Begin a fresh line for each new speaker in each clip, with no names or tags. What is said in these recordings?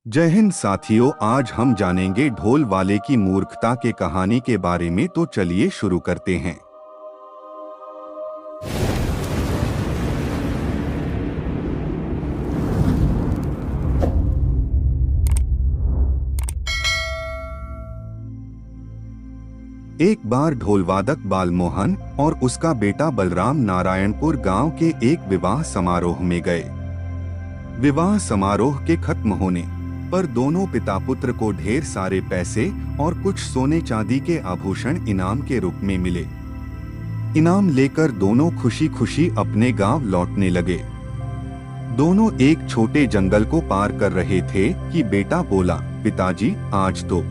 जय हिंद साथियों, आज हम जानेंगे ढोल वाले की मूर्खता के कहानी के बारे में। तो चलिए शुरू करते हैं। एक बार ढोलवादक बालमोहन और उसका बेटा बलराम नारायणपुर गांव के एक विवाह समारोह में गए। विवाह समारोह के खत्म होने पर दोनों पिता पुत्र को ढेर सारे पैसे और कुछ सोने चांदी के आभूषण इनाम के रूप में मिले। इनाम लेकर दोनों खुशी खुशी अपने गांव लौटने लगे। दोनों एक छोटे जंगल को पार कर रहे थे कि बेटा बोला, पिताजी आज तो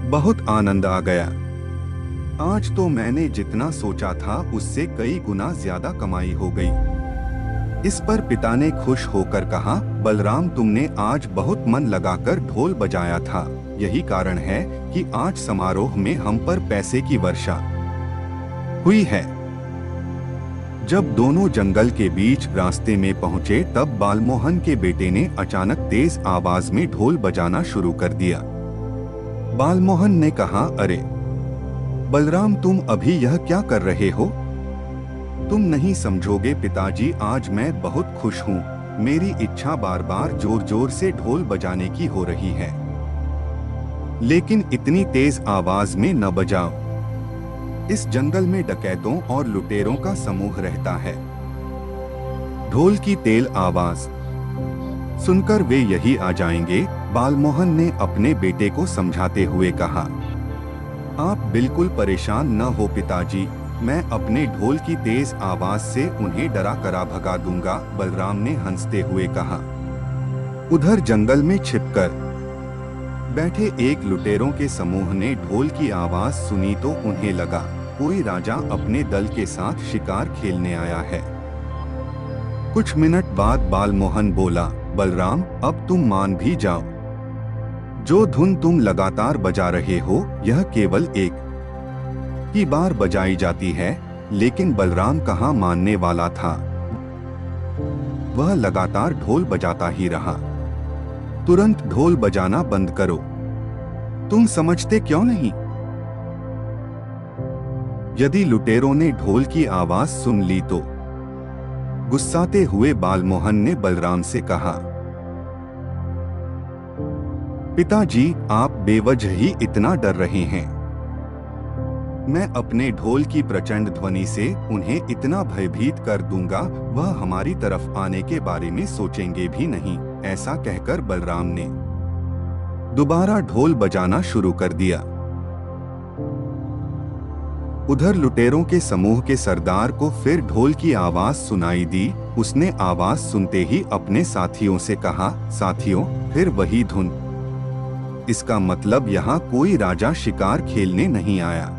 बहुत आनंद आ गया। आज तो मैंने जितना सोचा था उससे कई गुना ज्यादा कमाई हो गई। इस पर पिता ने खुश होकर कहा, बलराम तुमने आज बहुत मन लगाकर ढोल बजाया था, यही कारण है कि आज समारोह में हम पर पैसे की वर्षा हुई है। जब दोनों जंगल के बीच रास्ते में पहुंचे तब बालमोहन के बेटे ने अचानक तेज आवाज में ढोल बजाना शुरू कर दिया। बालमोहन ने कहा, अरे बलराम तुम अभी यह क्या कर रहे हो? तुम नहीं समझोगे पिताजी, आज मैं बहुत खुश हूँ। मेरी इच्छा बार बार जोर जोर से ढोल बजाने की हो रही है, लेकिन इतनी तेज आवाज में न बजाओ। इस जंगल में डकैतों और लुटेरों का समूह रहता है। ढोल की तेज आवाज सुनकर वे यही आ जाएंगे। बालमोहन ने अपने बेटे को समझाते हुए कहा, आप बिल्कुल परेशान न हो पिताजी, मैं अपने ढोल की तेज आवाज से उन्हें डरा करा भगा दूंगा। बलराम ने हंसते हुए कहा। उधर जंगल में छिपकर बैठे एक लुटेरों के समूह ने ढोल की आवाज सुनी तो उन्हें लगा कोई राजा अपने दल के साथ शिकार खेलने आया है। कुछ मिनट बाद बालमोहन बोला, बलराम अब तुम मान भी जाओ। जो धुन तुम लगातार बजा रहे हो यह केवल एक ही बार बजाई जाती है। लेकिन बलराम कहाँ मानने वाला था। वह लगातार ढोल बजाता ही रहा। तुरंत ढोल बजाना बंद करो, तुम समझते क्यों नहीं? यदि लुटेरों ने ढोल की आवाज सुन ली तो? गुस्साते हुए बालमोहन ने बलराम से कहा, पिताजी आप बेवजह ही इतना डर रहे हैं। मैं अपने ढोल की प्रचंड ध्वनि से उन्हें इतना भयभीत कर दूंगा वह हमारी तरफ आने के बारे में सोचेंगे भी नहीं। ऐसा कहकर बलराम ने दोबारा ढोल बजाना शुरू कर दिया। उधर लुटेरों के समूह के सरदार को फिर ढोल की आवाज सुनाई दी। उसने आवाज सुनते ही अपने साथियों से कहा, साथियों फिर वही धुन। इसका मतलब यहाँ कोई राजा शिकार खेलने नहीं आया।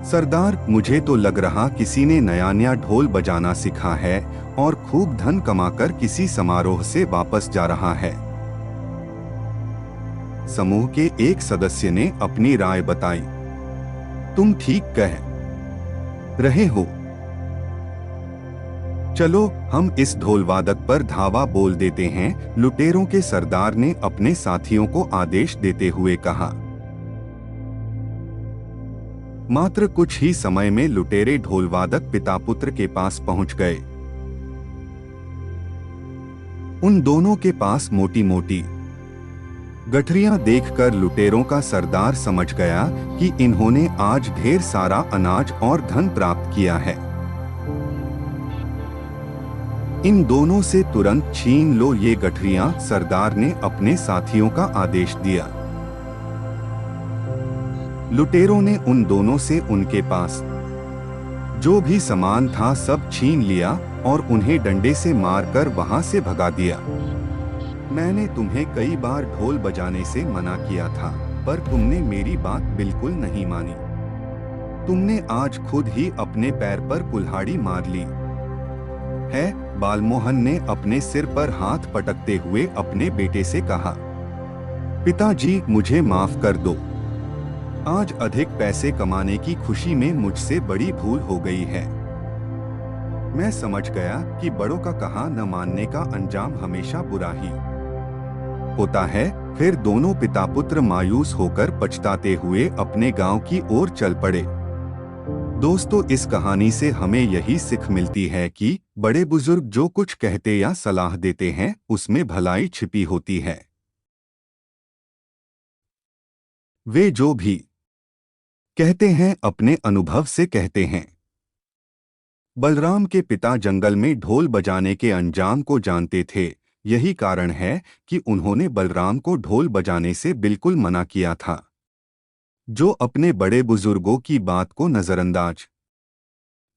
सरदार मुझे तो लग रहा किसी ने नया नया ढोल बजाना सीखा है और खूब धन कमाकर किसी समारोह से वापस जा रहा है। समूह के एक सदस्य ने अपनी राय बताई, तुम ठीक कह रहे हो। चलो हम इस ढोलवादक पर धावा बोल देते हैं। लुटेरों के सरदार ने अपने साथियों को आदेश देते हुए कहा। मात्र कुछ ही समय में लुटेरे ढोलवादक पिता पुत्र के पास पहुंच गए। उन दोनों के पास मोटी मोटी गठरियां देखकर लुटेरों का सरदार समझ गया कि इन्होंने आज ढेर सारा अनाज और धन प्राप्त किया है। इन दोनों से तुरंत छीन लो ये गठरियां, सरदार ने अपने साथियों का आदेश दिया। लुटेरों ने उन दोनों से उनके पास जो भी सामान था सब छीन लिया और उन्हें डंडे से मारकर वहां से भगा दिया। मैंने तुम्हें कई बार ढोल बजाने से मना किया था, पर तुमने मेरी बात बिल्कुल नहीं मानी। तुमने आज खुद ही अपने पैर पर कुल्हाड़ी मार ली है। बालमोहन ने अपने सिर पर हाथ पटकते हुए अपने बेटे से कहा, पिताजी मुझे माफ कर दो। आज अधिक पैसे कमाने की खुशी में मुझसे बड़ी भूल हो गई है। मैं समझ गया कि बड़ों का कहा न मानने का अंजाम हमेशा बुरा ही होता है। फिर दोनों पिता पुत्र मायूस होकर पछताते हुए अपने गांव की ओर चल पड़े। दोस्तों, इस कहानी से हमें यही सीख मिलती है कि बड़े बुजुर्ग जो कुछ कहते या सलाह देते हैं उसमें भलाई छिपी होती है। वे जो भी कहते हैं अपने अनुभव से कहते हैं। बलराम के पिता जंगल में ढोल बजाने के अंजाम को जानते थे। यही कारण है कि उन्होंने बलराम को ढोल बजाने से बिल्कुल मना किया था। जो अपने बड़े बुजुर्गों की बात को नजरअंदाज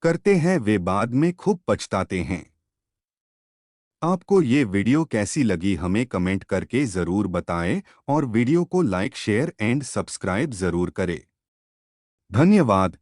करते हैं वे बाद में खूब पछताते हैं। आपको ये वीडियो कैसी लगी हमें कमेंट करके ज़रूर बताएं और वीडियो को लाइक शेयर एंड सब्सक्राइब ज़रूर करें। धन्यवाद।